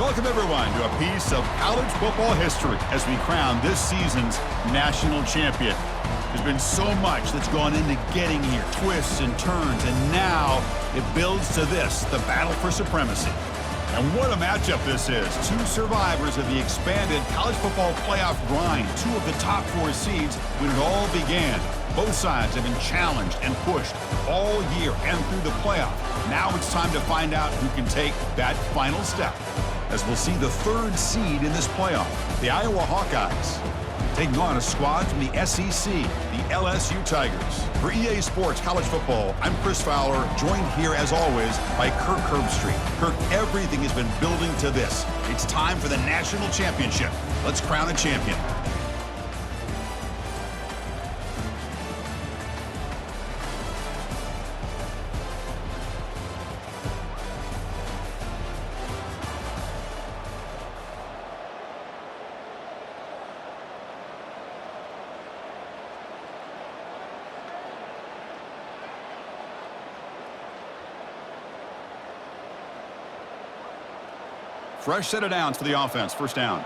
Welcome, everyone, to a piece of college football history as we crown this season's national champion. There's been so much that's gone into getting here, twists and turns, and now it builds to this, the battle for supremacy. And what a matchup this is. Two survivors of the expanded college football playoff grind, two of the top four seeds when it all began. Both sides have been challenged and pushed all year and through the playoff. Now it's time to find out who can take that final step, as we'll see the third seed in this playoff, the Iowa Hawkeyes, taking on a squad from the SEC, the LSU Tigers. For EA Sports College Football, I'm Chris Fowler, joined here, as always, by Kirk Herbstreit. Kirk, everything has been building to this. It's time for the national championship. Let's crown a champion. Fresh set of downs for the offense. First down.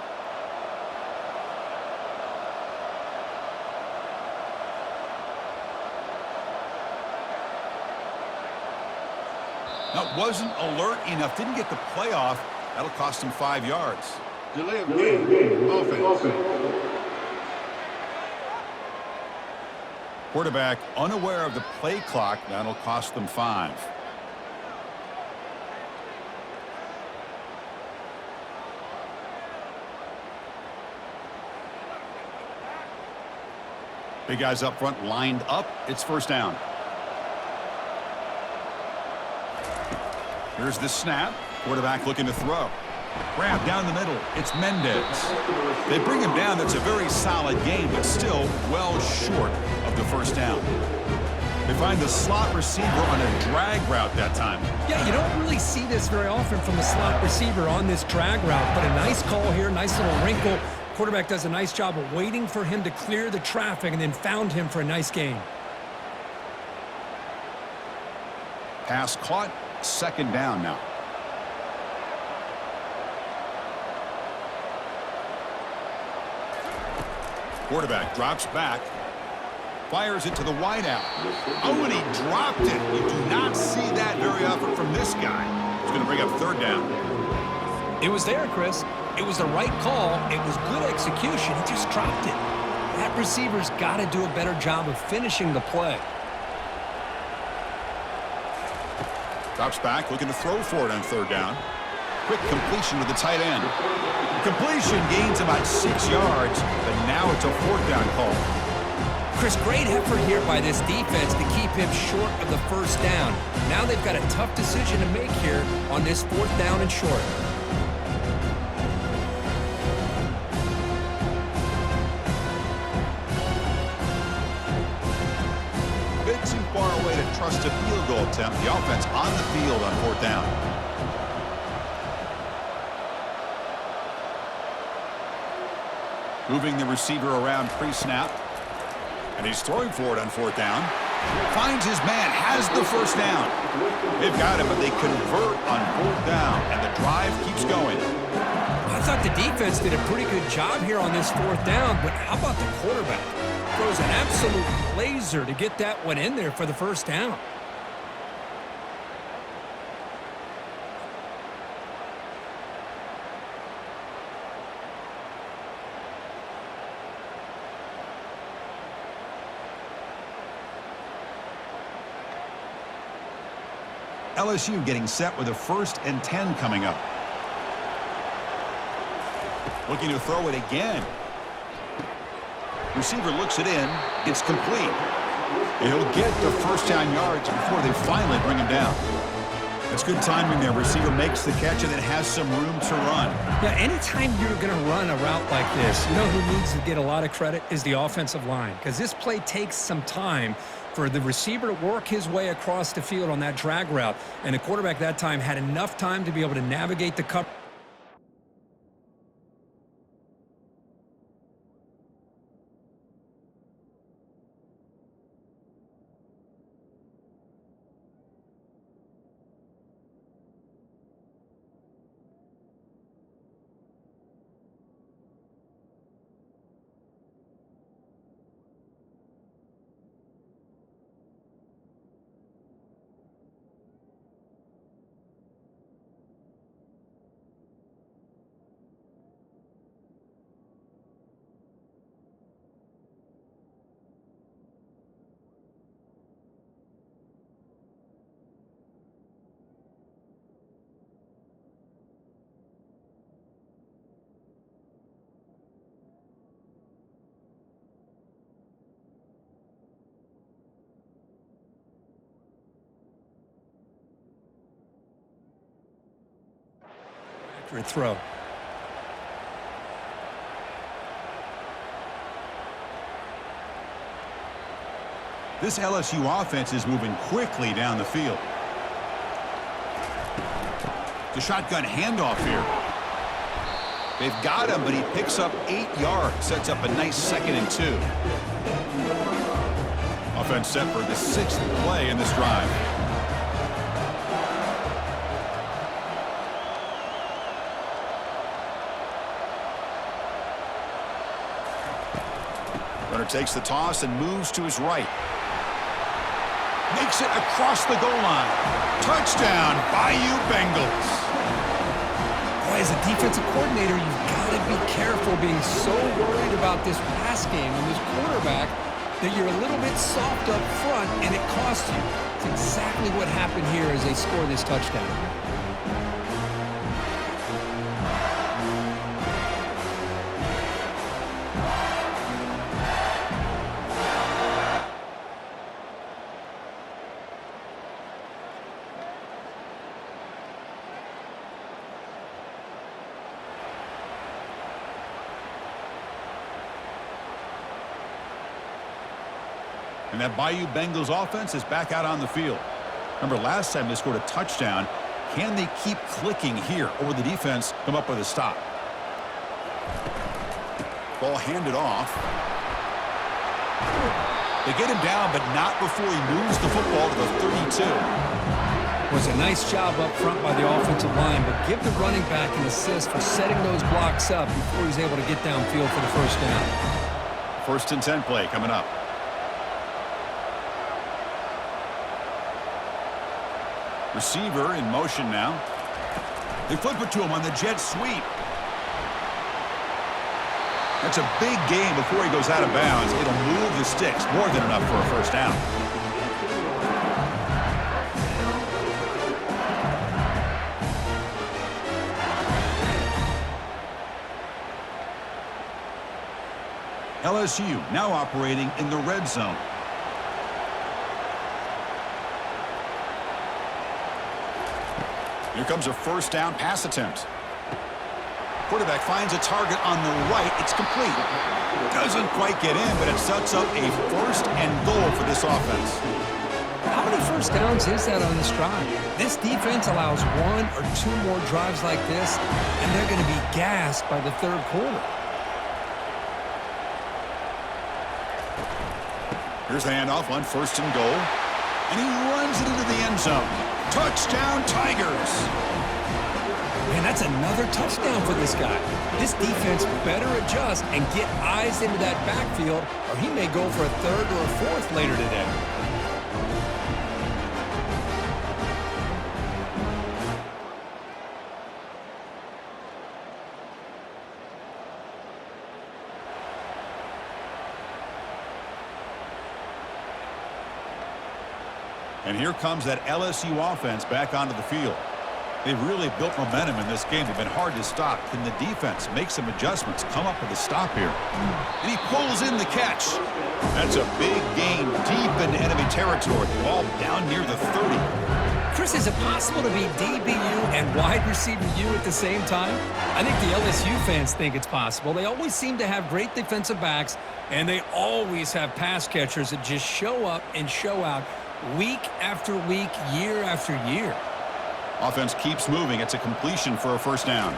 Now, wasn't alert enough. Didn't get the playoff. That'll cost him 5 yards. Delay of game. Offense. Quarterback unaware of the play clock. That'll cost them 5. Big guys up front lined up. It's first down. Here's the snap. Quarterback looking to throw. Grab down the middle. It's Mendez. They bring him down. That's a very solid game, but still well short of the first down. They find the slot receiver on a drag route that time. Yeah, you don't really see this very often from a slot receiver on this drag route, but a nice call here, nice little wrinkle. Quarterback does a nice job of waiting for him to clear the traffic and then found him for a nice gain. Pass caught. Second down now. Quarterback drops back. Fires it to the wideout. Oh, and he dropped it. You do not see that very often from this guy. He's going to bring up third down. It was there, Chris. It was the right call. It was good execution. He just dropped it. That receiver's got to do a better job of finishing the play. Drops back, looking to throw for it on third down. Quick completion with the tight end. The completion gains about 6 yards, but now it's a fourth down call. Chris, great effort here by this defense to keep him short of the first down. Now they've got a tough decision to make here on this fourth down and short. Too far away to trust a field goal attempt. The offense on the field on fourth down. Moving the receiver around pre-snap. And he's throwing for it on fourth down. Finds his man, has the first down. They've got him, but they convert on fourth down, and the drive keeps going. I thought the defense did a pretty good job here on this fourth down, but how about the quarterback? Throws an absolute laser to get that one in there for the first down. LSU getting set with a 1st and 10 coming up. Looking to throw it again. Receiver looks it in. It's complete. He'll get the first down yards before they finally bring him down. That's good timing there. Receiver makes the catch and then has some room to run. Yeah, anytime you're going to run a route like this, you know who needs to get a lot of credit is the offensive line, because this play takes some time for the receiver to work his way across the field on that drag route, and the quarterback that time had enough time to be able to navigate the cover. accurate throw. This LSU offense is moving quickly down the field. The shotgun handoff here. They've got him, but he picks up 8 yards. Sets up a nice 2nd and 2. Offense set for the 6th play in this drive. Runner takes the toss and moves to his right. Makes it across the goal line. Touchdown, Bayou Bengals. Boy, as a defensive coordinator, you've got to be careful being so worried about this pass game and this quarterback that you're a little bit soft up front and it costs you. It's exactly what happened here as they score this touchdown. And that Bayou Bengals offense is back out on the field. Remember, last time they scored a touchdown. Can they keep clicking here, or will the defense come up with a stop? Ball handed off. They get him down, but not before he moves the football to the 32. Was a nice job up front by the offensive line, but give the running back an assist for setting those blocks up before he's able to get downfield for the first down. 1st and 10 play coming up. Receiver in motion now. They flip it to him on the jet sweep. That's a big gain before he goes out of bounds. It'll move the sticks, more than enough for a first down. LSU now operating in the red zone. Here comes a first down pass attempt. Quarterback finds a target on the right. It's complete. Doesn't quite get in, but it sets up a 1st and goal for this offense. How many first downs is that on this drive? This defense allows 1 or 2 more drives like this, and they're going to be gassed by the 3rd quarter. Here's the handoff on 1st and goal. And he runs it into the end zone. Touchdown, Tigers. Man, that's another touchdown for this guy. This defense better adjust and get eyes into that backfield, or he may go for a 3rd or a 4th later today. And here comes that LSU offense back onto the field. They've really built momentum in this game. They've been hard to stop. Can the defense make some adjustments, come up with a stop here? And he pulls in the catch. That's a big gain deep into enemy territory. Ball down near the 30. Chris, is it possible to be DBU and wide receiver U at the same time? I think the LSU fans think it's possible. They always seem to have great defensive backs, and they always have pass catchers that just show up and show out week after week, year after year. Offense keeps moving. It's a completion for a first down.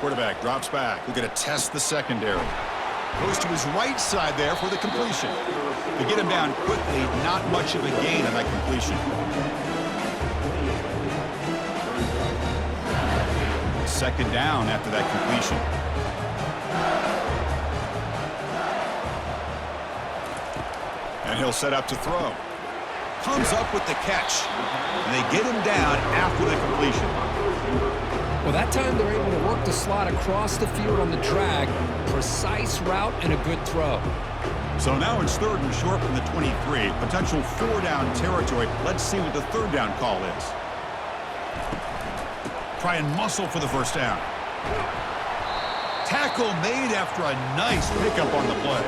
Quarterback drops back. We're going to test the secondary. Goes to his right side there for the completion. To get him down quickly, not much of a gain on that completion. Second down after that completion. And he'll set up to throw. Comes up with the catch. And they get him down after the completion. Well, that time they're able to work the slot across the field on the drag. Precise route and a good throw. So now it's 3rd and short from the 23. Potential 4-down territory. Let's see what the 3rd down call is. Try and muscle for the first down. Tackle made after a nice pickup on the play.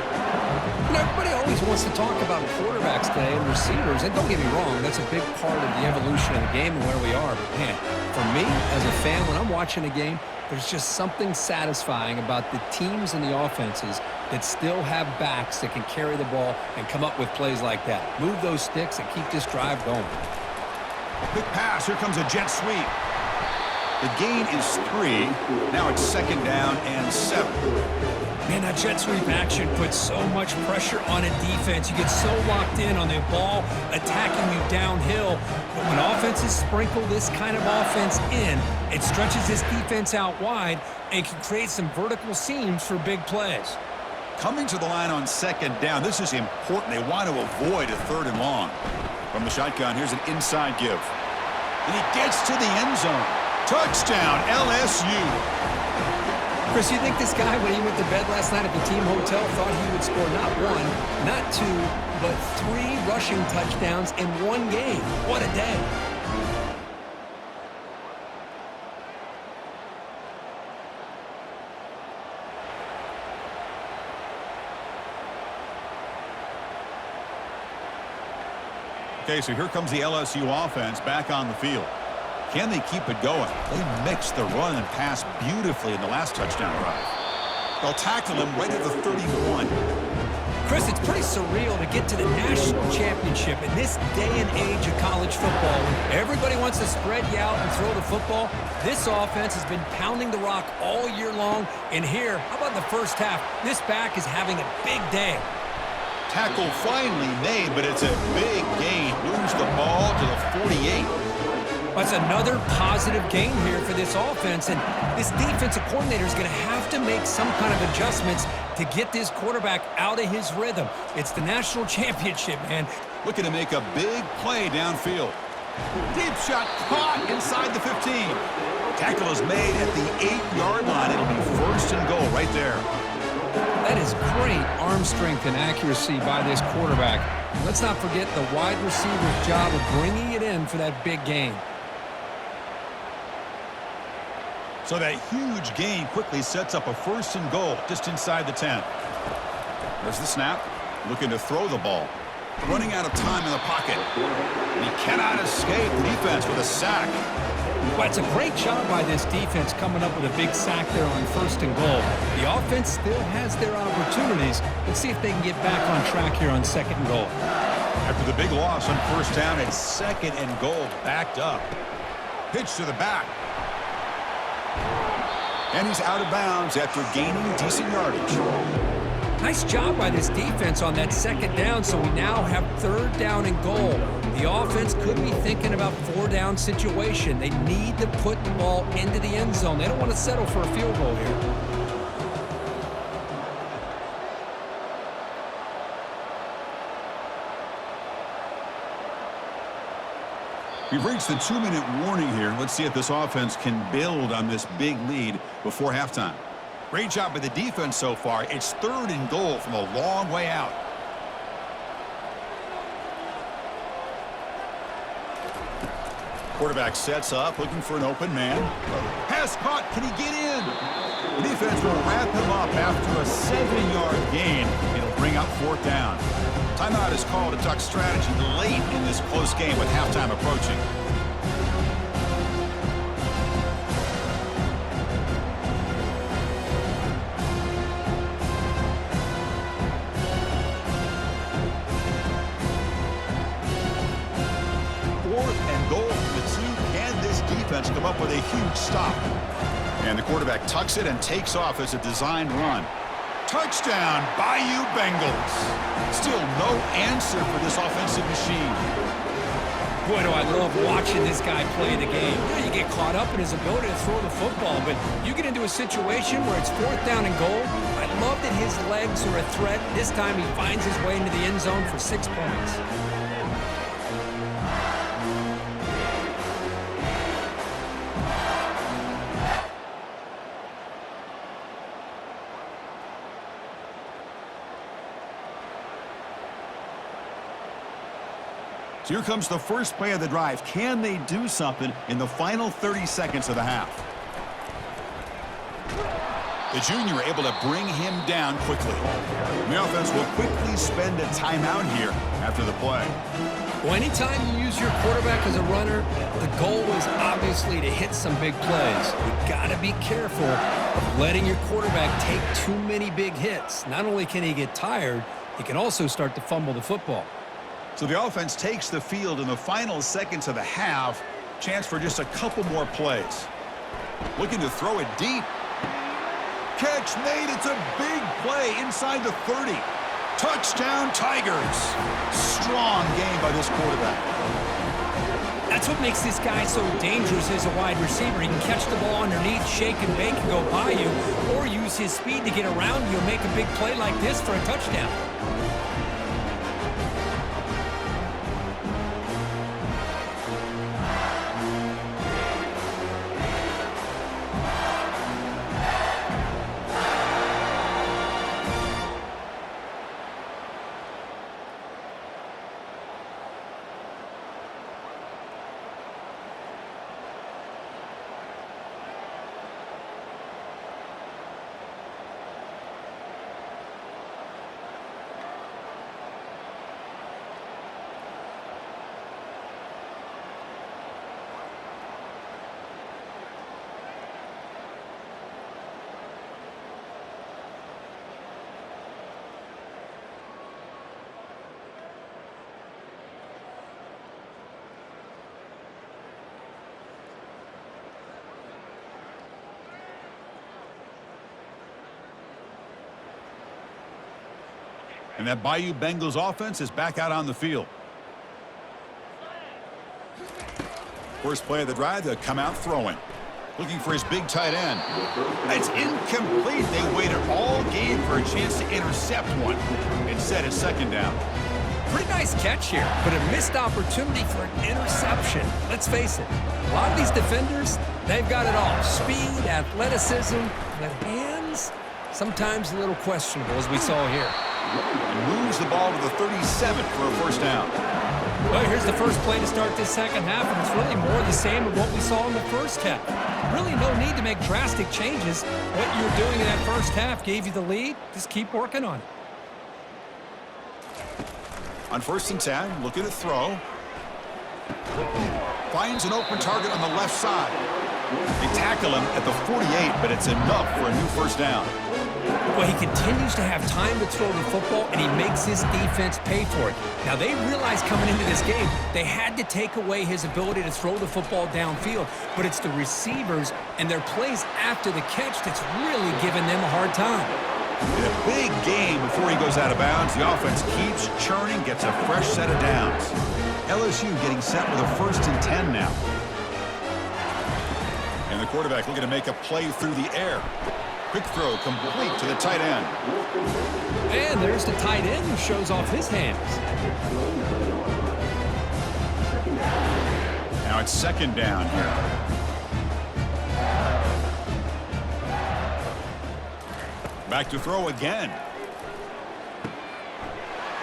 Everybody always wants to talk about quarterbacks today and receivers, and don't get me wrong, that's a big part of the evolution of the game and where we are. But, man, for me as a fan, when I'm watching a game, there's just something satisfying about the teams and the offenses that still have backs that can carry the ball and come up with plays like that. Move those sticks and keep this drive going. Quick pass. Here comes a jet sweep. The gain is 3. Now it's 2nd down and 7. Man, that jet sweep action puts so much pressure on a defense. You get so locked in on the ball attacking you downhill. But when offenses sprinkle this kind of offense in, it stretches this defense out wide and can create some vertical seams for big plays. Coming to the line on 2nd down. This is important. They want to avoid a 3rd and long. From the shotgun, here's an inside give. And he gets to the end zone. Touchdown, LSU. Chris, you think this guy, when he went to bed last night at the team hotel, thought he would score not 1, not 2, but 3 rushing touchdowns in one game? What a day. Okay, so here comes the LSU offense back on the field. Can they keep it going? They mixed the run and pass beautifully in the last touchdown drive. They'll tackle him right at the 31. Chris, it's pretty surreal to get to the national championship in this day and age of college football. When everybody wants to spread you out and throw the football, this offense has been pounding the rock all year long. And here, how about the first half? This back is having a big day. Tackle finally made, but it's a big gain. Moves the ball to the 48. That's another positive gain here for this offense, and this defensive coordinator is going to have to make some kind of adjustments to get this quarterback out of his rhythm. It's the national championship, man. Looking to make a big play downfield. Deep shot caught inside the 15. Tackle is made at the 8-yard line. It'll be 1st and goal right there. That is great arm strength and accuracy by this quarterback. Let's not forget the wide receiver's job of bringing it in for that big gain. So that huge gain quickly sets up a 1st and goal just inside the 10. There's the snap. Looking to throw the ball. Running out of time in the pocket. And he cannot escape the defense with a sack. Well, it's a great job by this defense coming up with a big sack there on 1st and goal. The offense still has their opportunities. Let's see if they can get back on track here on 2nd and goal. After the big loss on 1st down, it's 2nd and goal backed up. Pitch to the back. And he's out of bounds after gaining decent yardage. Nice job by this defense on that 2nd down, so we now have 3rd down and goal. The offense could be thinking about 4-down situation. They need to put the ball into the end zone. They don't want to settle for a field goal here. We've reached the 2-minute warning here. Let's see if this offense can build on this big lead before halftime. Great job by the defense so far. It's 3rd and goal from a long way out. Quarterback sets up, looking for an open man. Pass caught. Can he get in? The defense will wrap him up after a 7-yard gain. It'll bring up 4th down. Timeout is called to talk strategy late in this close game with halftime approaching. Come up with a huge stop. And the quarterback tucks it and takes off as a designed run. Touchdown, Bayou Bengals. Still no answer for this offensive machine. Boy, do I love watching this guy play the game. Yeah, you get caught up in his ability to throw the football, but you get into a situation where it's 4th down and goal. I love that his legs are a threat. This time he finds his way into the end zone for 6 points. So here comes the first play of the drive. Can they do something in the final 30 seconds of the half? The junior able to bring him down quickly. The offense will quickly spend a timeout here after the play. Well, anytime you use your quarterback as a runner, the goal is obviously to hit some big plays. You got to be careful of letting your quarterback take too many big hits. Not only can he get tired, he can also start to fumble the football. So the offense takes the field in the final seconds of the half. Chance for just a couple more plays. Looking to throw it deep. Catch made. It's a big play inside the 30. Touchdown, Tigers. Strong game by this quarterback. That's what makes this guy so dangerous as a wide receiver. He can catch the ball underneath, shake and bake, and go by you, or use his speed to get around you and make a big play like this for a touchdown. And that Bayou Bengals offense is back out on the field. First play of the drive, they'll come out throwing. Looking for his big tight end. It's incomplete. They waited all game for a chance to intercept one. Instead, it's second down. Pretty nice catch here, but a missed opportunity for an interception. Let's face it, a lot of these defenders, they've got it all. Speed, athleticism, but hands, sometimes a little questionable, as we saw here. And moves the ball to the 37 for a first down. Well, here's the first play to start this second half, and it's really more the same of what we saw in the first half. Really no need to make drastic changes. What you were doing in that first half gave you the lead. Just keep working on it. On 1st and 10, looking to throw. Finds an open target on the left side. They tackle him at the 48, but it's enough for a new first down. Well, he continues to have time to throw the football, and he makes his defense pay for it. Now, they realized coming into this game, they had to take away his ability to throw the football downfield, but it's the receivers and their plays after the catch that's really giving them a hard time. In a big game before he goes out of bounds, the offense keeps churning, gets a fresh set of downs. LSU getting set with a 1st and 10 now. And the quarterback looking to make a play through the air. Quick throw complete to the tight end. And there's the tight end who shows off his hands. Now it's second down here. Back to throw again.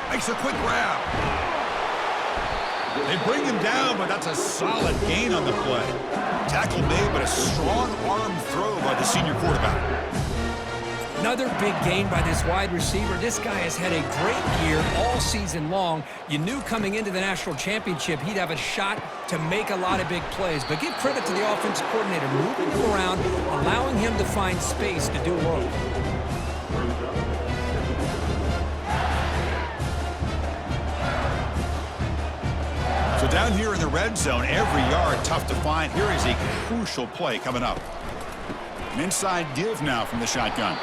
Makes a quick grab. They bring him down, but that's a solid gain on the play. Tackle made, but a strong arm throw by the senior quarterback. Another big gain by this wide receiver. This guy has had a great year all season long. You knew coming into the national championship he'd have a shot to make a lot of big plays. But give credit to the offensive coordinator, moving him around, allowing him to find space to do work. So down here in the red zone, every yard tough to find. Here is a crucial play coming up. An inside give now from the shotgun.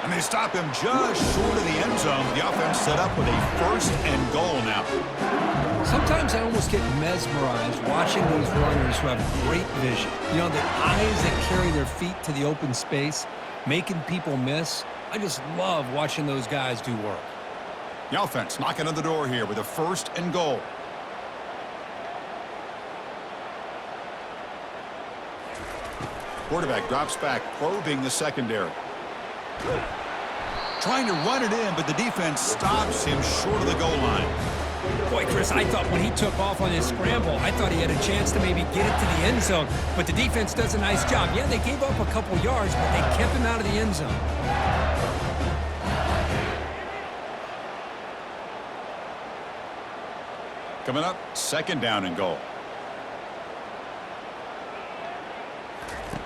And they stop him just short of the end zone. The offense set up with a 1st and goal now. Sometimes I almost get mesmerized watching these runners who have great vision. You know, the eyes that carry their feet to the open space, making people miss. I just love watching those guys do work. The offense knocking on the door here with a 1st and goal. Quarterback drops back, probing the secondary. Trying to run it in, but the defense stops him short of the goal line. Boy, Chris, I thought when he took off on his scramble, I thought he had a chance to maybe get it to the end zone. But the defense does a nice job. Yeah, they gave up a couple yards, but they kept him out of the end zone. Coming up, 2nd down and goal.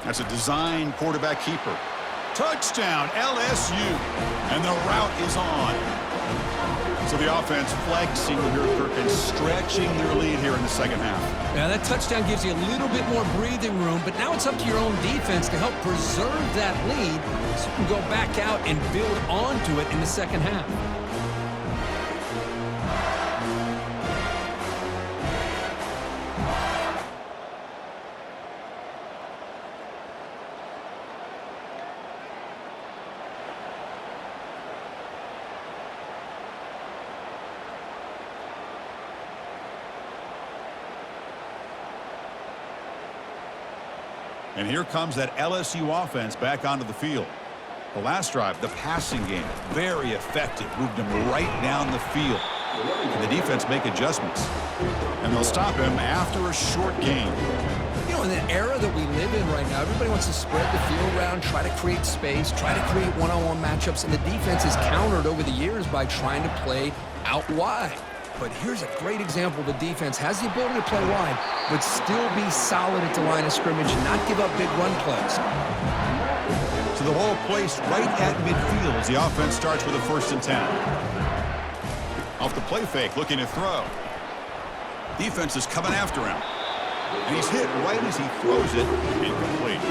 That's a design quarterback keeper. Touchdown, LSU. And the route is on. So the offense flexing here, Kirk, and stretching their lead here in the second half. Yeah, that touchdown gives you a little bit more breathing room, but now it's up to your own defense to help preserve that lead so you can go back out and build onto it in the second half. And here comes that LSU offense back onto the field. The last drive, the passing game, very effective. Moved him right down the field. And the defense make adjustments. And they'll stop him after a short gain. You know, in the era that we live in right now, everybody wants to spread the field around, try to create space, try to create one-on-one matchups, and the defense is countered over the years by trying to play out wide. But here's a great example. The defense has the ability to play wide, but still be solid at the line of scrimmage and not give up big run plays. So the ball placed right at midfield as the offense starts with a 1st and 10. Off the play fake, looking to throw. Defense is coming after him. And he's hit right as he throws it, incomplete.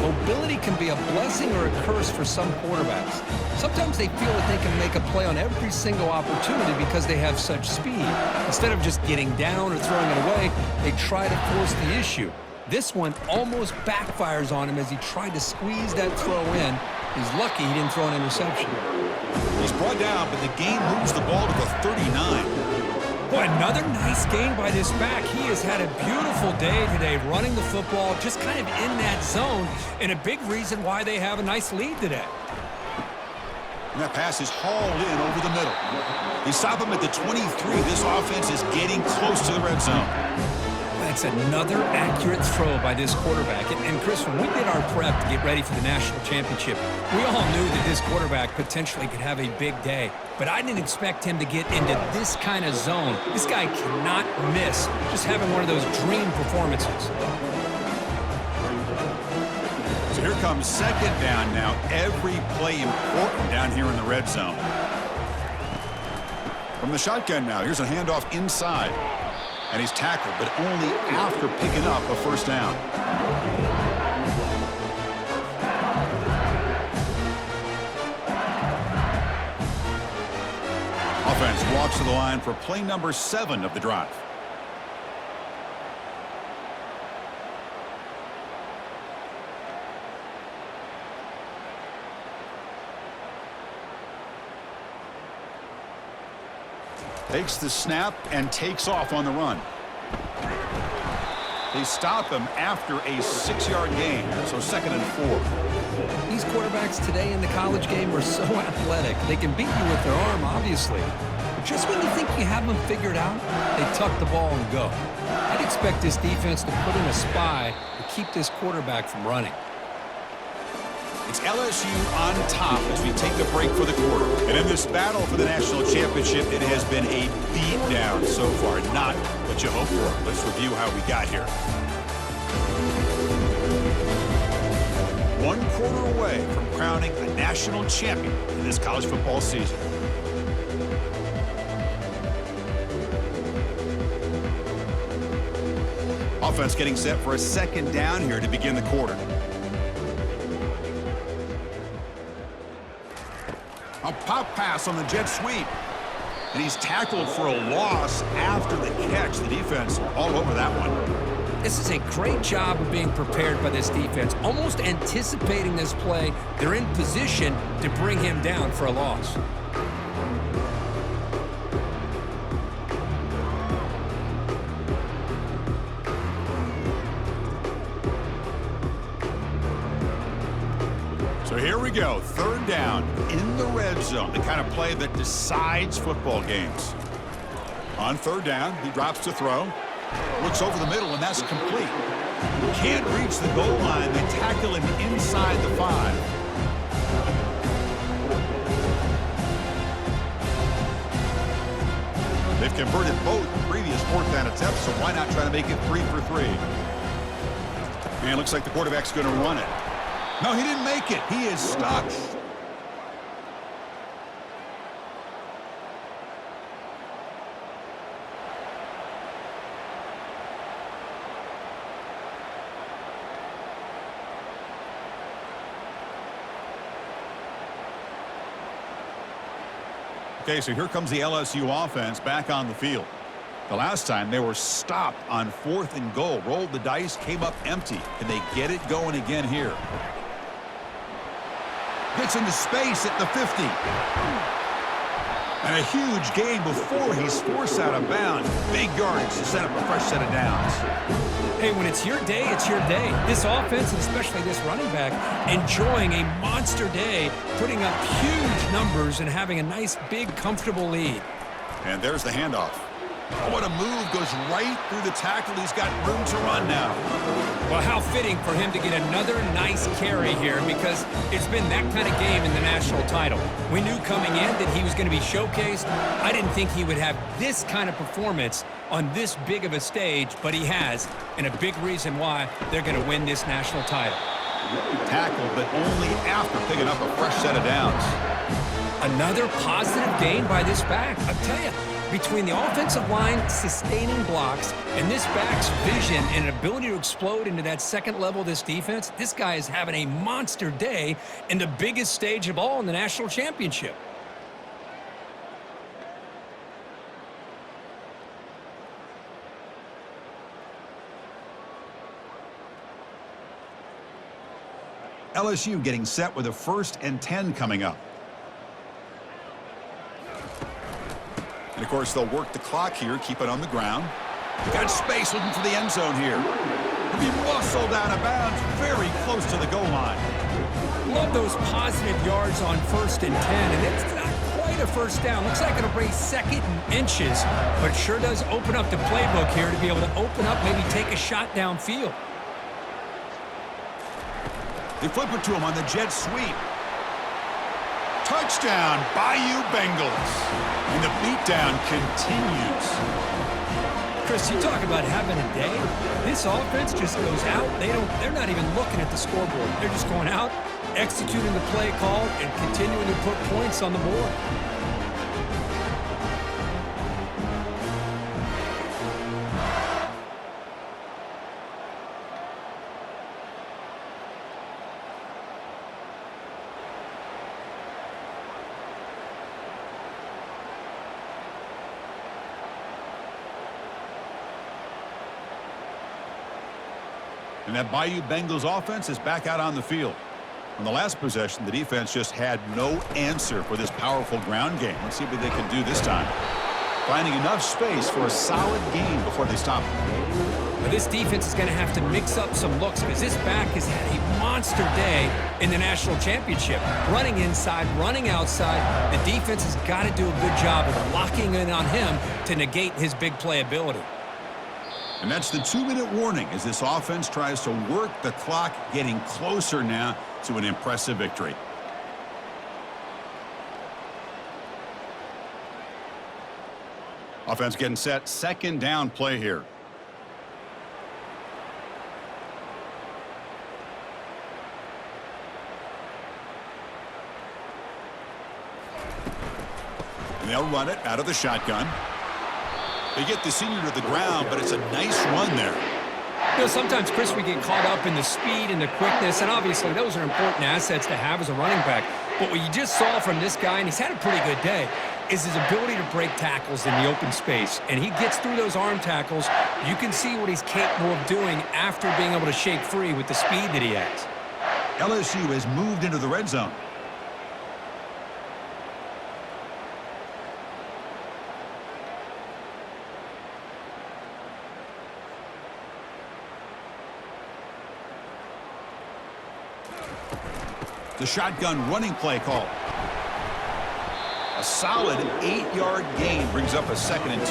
Mobility can be a blessing or a curse for some quarterbacks. Sometimes they feel that they can make a play on every single opportunity because they have such speed. Instead of just getting down or throwing it away, they try to force the issue. This one almost backfires on him as he tried to squeeze that throw in. He's lucky he didn't throw an interception. He's brought down, but the game moves the ball to the 39. Boy, another nice game by this back. He has had a beautiful day today running the football, just kind of in that zone, and a big reason why they have a nice lead today. And that pass is hauled in over the middle. They stop him at the 23. This offense is getting close to the red zone. That's another accurate throw by this quarterback. And Chris, when we did our prep to get ready for the national championship, we all knew that this quarterback potentially could have a big day. But I didn't expect him to get into this kind of zone. This guy cannot miss. Just having one of those dream performances. So here comes 2nd down now. Every play important down here in the red zone. From the shotgun now, here's a handoff inside. And he's tackled, but only after picking up a 1st down. Offense walks to the line for play number 7 of the drive. Takes the snap and takes off on the run. They stop him after a 6-yard gain, so 2nd and 4. These quarterbacks today in the college game are so athletic. They can beat you with their arm, obviously. But just when you think you have them figured out, they tuck the ball and go. I'd expect this defense to put in a spy to keep this quarterback from running. It's LSU on top as we take a break for the quarter. And in this battle for the national championship, it has been a beatdown so far. Not what you hoped for. Let's review how we got here. 1 quarter away from crowning a national champion in this college football season. Offense getting set for a 2nd down here to begin the quarter. A pop pass on the jet sweep. And he's tackled for a loss after the catch. The defense all over that one. This is a great job of being prepared by this defense. Almost anticipating this play, they're in position to bring him down for a loss. So here we go, 3rd down in the red zone, the kind of play that decides football games. On third down, he drops to throw. Looks over the middle, and that's complete. Can't reach the goal line. They tackle him inside the 5. They've converted both the previous fourth down attempts, so why not try to make it 3 for 3? And it looks like the quarterback's going to run it. No, he didn't make it. He is stuck. Okay, so here comes the LSU offense back on the field. The last time they were stopped on 4th and goal. Rolled the dice, came up empty. Can they get it going again here? Gets into space at the 50. And a huge gain before he's forced out of bounds. Big yardage to set up a fresh set of downs. Hey, when it's your day, it's your day. This offense, and especially this running back, enjoying a monster day, putting up huge numbers and having a nice, big, comfortable lead. And there's the handoff. Oh, what a move. Goes right through the tackle. He's got room to run now. Well, how fitting for him to get another nice carry here, because it's been that kind of game in the national title. We knew coming in that he was going to be showcased. I didn't think he would have this kind of performance on this big of a stage, but he has, and a big reason why they're going to win this national title. Tackled, but only after picking up a fresh set of downs. Another positive gain by this back. I'll tell you, between the offensive line sustaining blocks and this back's vision and ability to explode into that second level of this defense, this guy is having a monster day in the biggest stage of all in the national championship. LSU getting set with a 1st and 10 coming up. And, of course, they'll work the clock here, keep it on the ground. Got space looking for the end zone here. He'll be muscled out of bounds very close to the goal line. Love those positive yards on 1st and 10, and it's not quite a first down. Looks like it'll bring 2nd and inches, but sure does open up the playbook here to be able to open up, maybe take a shot downfield. They flip it to him on the jet sweep. Touchdown, Bayou Bengals. And the beatdown continues. Chris, you talk about having a day. This offense just goes out. They're not even looking at the scoreboard. They're just going out, executing the play call, and continuing to put points on the board. And that Bayou Bengals offense is back out on the field. On the last possession, the defense just had no answer for this powerful ground game. Let's see what they can do this time. Finding enough space for a solid gain before they stop it. Well, this defense is going to have to mix up some looks because this back has had a monster day in the national championship. Running inside, running outside. The defense has got to do a good job of locking in on him to negate his big play ability. And that's the 2-minute warning as this offense tries to work the clock, getting closer now to an impressive victory. Offense getting set, 2nd down play here. And they'll run it out of the shotgun. They get the senior to the ground, but it's a nice run there. You know, sometimes, Chris, we get caught up in the speed and the quickness, and obviously those are important assets to have as a running back. But what you just saw from this guy, and he's had a pretty good day, is his ability to break tackles in the open space. And he gets through those arm tackles. You can see what he's capable of doing after being able to shake free with the speed that he has. LSU has moved into the red zone. The shotgun running play call. A solid 8-yard gain brings up a 2nd and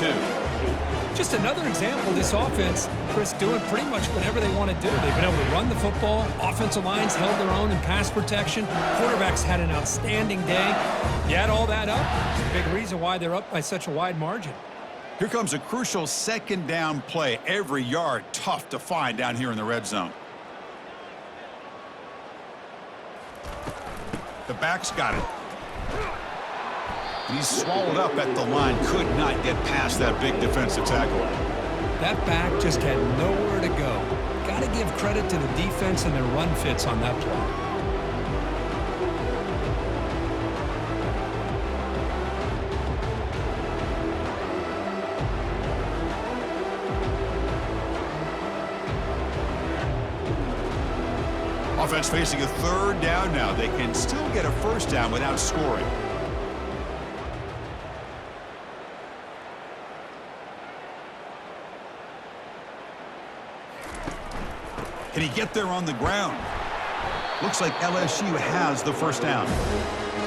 2. Just another example of this offense, Chris, doing pretty much whatever they want to do. They've been able to run the football. Offensive lines held their own in pass protection. Quarterbacks had an outstanding day. You add all that up, it's a big reason why they're up by such a wide margin. Here comes a crucial 2nd down play. Every yard tough to find down here in the red zone. The back's got it. And he's swallowed up at the line. Could not get past that big defensive tackle. That back just had nowhere to go. Got to give credit to the defense and their run fits on that play. Offense facing a 3rd down now. They can still get a 1st down without scoring. Can he get there on the ground? Looks like LSU has the 1st down.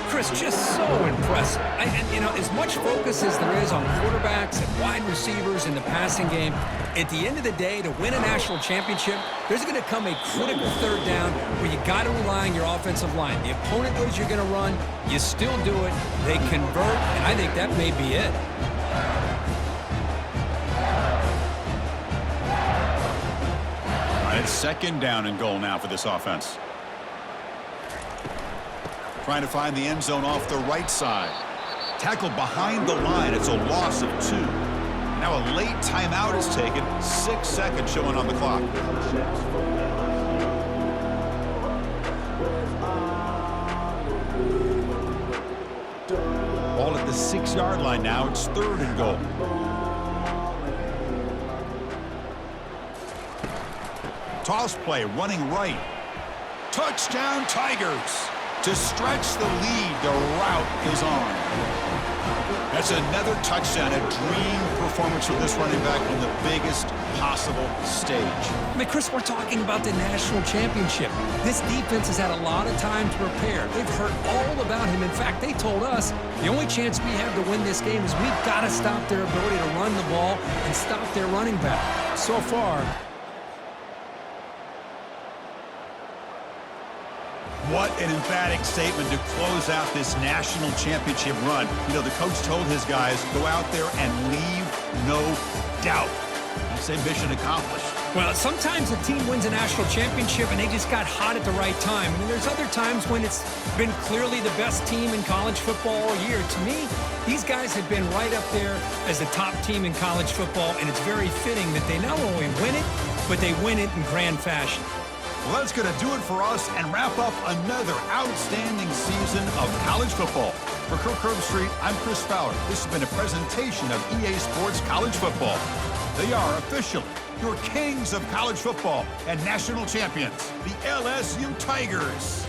Chris, just so impressive. And, you know, as much focus as there is on quarterbacks and wide receivers in the passing game, at the end of the day, to win a national championship, there's going to come a critical 3rd down where you got to rely on your offensive line. The opponent knows you're going to run. You still do it. They convert, and I think that may be it. It's 2nd down and goal now for this offense. Trying to find the end zone off the right side. Tackled behind the line. It's a loss of 2. Now a late timeout is taken. 6 seconds showing on the clock. Ball at the 6-yard line now. It's 3rd and goal. Toss play, running right. Touchdown, Tigers. To stretch the lead, the route is on. That's another touchdown, a dream performance from this running back on the biggest possible stage. I mean, Chris, we're talking about the national championship. This defense has had a lot of time to prepare. They've heard all about him. In fact, they told us the only chance we have to win this game is we've got to stop their ability to run the ball and stop their running back. So far, what an emphatic statement to close out this national championship run. You know, the coach told his guys, go out there and leave no doubt. I'd say mission accomplished. well, sometimes a team wins a national championship and they just got hot at the right time. I mean, there's other times when it's been clearly the best team in college football all year. To me, these guys have been right up there as the top team in college football, and it's very fitting that they not only win it, but they win it in grand fashion. Well, that's going to do it for us and wrap up another outstanding season of college football. For Kirk Herbstreit, I'm Chris Fowler. This has been a presentation of EA Sports College Football. They are officially your kings of college football and national champions, the LSU Tigers.